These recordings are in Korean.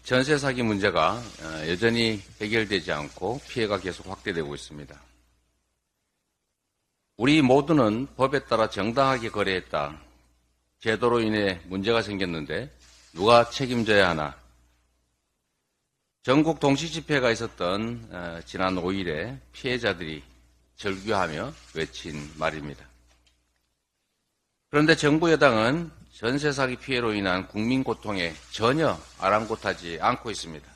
전세 사기 문제가 여전히 해결되지 않고 피해가 계속 확대되고 있습니다. 우리 모두는 법에 따라 정당하게 거래했다. 제도로 인해 문제가 생겼는데 누가 책임져야 하나? 전국 동시 집회가 있었던 지난 5일에 피해자들이 절규하며 외친 말입니다. 그런데 정부 여당은 전세 사기 피해로 인한 국민 고통에 전혀 아랑곳하지 않고 있습니다.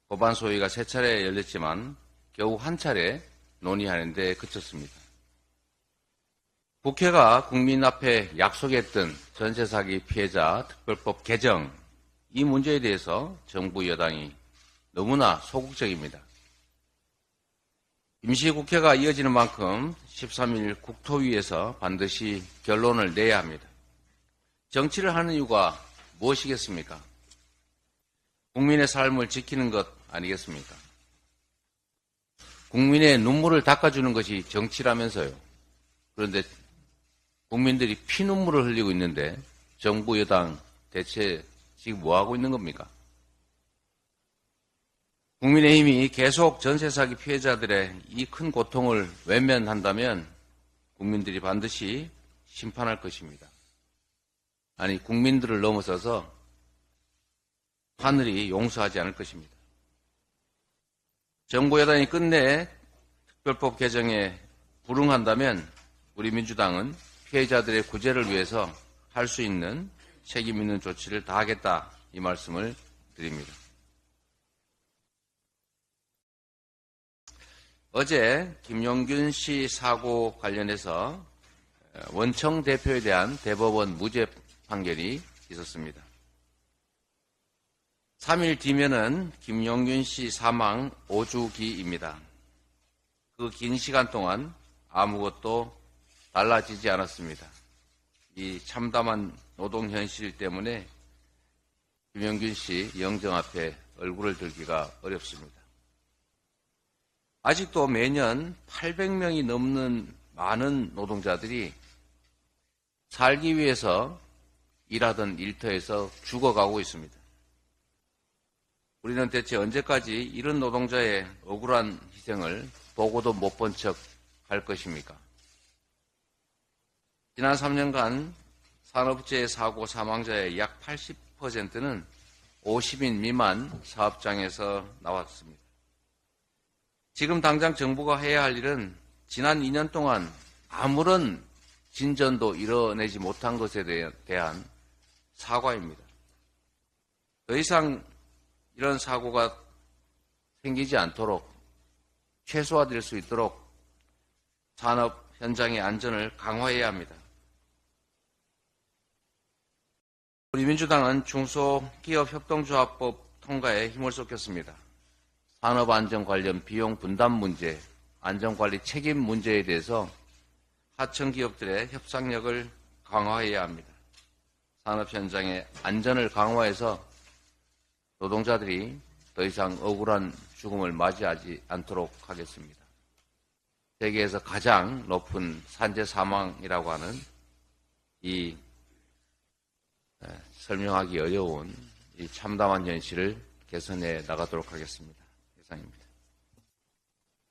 법안 소위가 3차례 열렸지만 겨우 한 차례 논의하는 데 그쳤습니다. 국회가 국민 앞에 약속했던 전세 사기 피해자 특별법 개정, 이 문제에 대해서 정부 여당이 너무나 소극적입니다. 임시국회가 이어지는 만큼 13일 국토위에서 반드시 결론을 내야 합니다. 정치를 하는 이유가 무엇이겠습니까? 국민의 삶을 지키는 것 아니겠습니까? 국민의 눈물을 닦아주는 것이 정치라면서요. 그런데 국민들이 피눈물을 흘리고 있는데 정부 여당 대체 지금 뭐하고 있는 겁니까? 국민의힘이 계속 전세 사기 피해자들의 이 큰 고통을 외면한다면 국민들이 반드시 심판할 것입니다. 아니, 국민들을 넘어서서 하늘이 용서하지 않을 것입니다. 정부 여당이 끝내 특별법 개정에 불응한다면 우리 민주당은 피해자들의 구제를 위해서 할 수 있는 책임 있는 조치를 다하겠다, 이 말씀을 드립니다. 어제 김용균 씨 사고 관련해서 원청 대표에 대한 대법원 무죄 판결이 있었습니다. 3일 뒤면은 김용균 씨 사망 5주기입니다. 그 긴 시간 동안 아무것도 달라지지 않았습니다. 이 참담한 노동 현실 때문에 김용균 씨 영정 앞에 얼굴을 들기가 어렵습니다. 아직도 매년 800명이 넘는 많은 노동자들이 살기 위해서 일하던 일터에서 죽어가고 있습니다. 우리는 대체 언제까지 이런 노동자의 억울한 희생을 보고도 못 본 척 할 것입니까? 지난 3년간 산업재해 사고 사망자의 약 80%는 50인 미만 사업장에서 나왔습니다. 지금 당장 정부가 해야 할 일은 지난 2년 동안 아무런 진전도 이뤄내지 못한 것에 대한 사과입니다. 더 이상 이런 사고가 생기지 않도록 최소화될 수 있도록 산업 현장의 안전을 강화해야 합니다. 우리 민주당은 중소기업협동조합법 통과에 힘을 쏟겠습니다. 산업안전 관련 비용 분담 문제, 안전관리 책임 문제에 대해서 하청기업들의 협상력을 강화해야 합니다. 산업 현장의 안전을 강화해서 노동자들이 더 이상 억울한 죽음을 맞이하지 않도록 하겠습니다. 세계에서 가장 높은 산재 사망이라고 하는 이 설명하기 어려운 이 참담한 현실을 개선해 나가도록 하겠습니다. 이상입니다.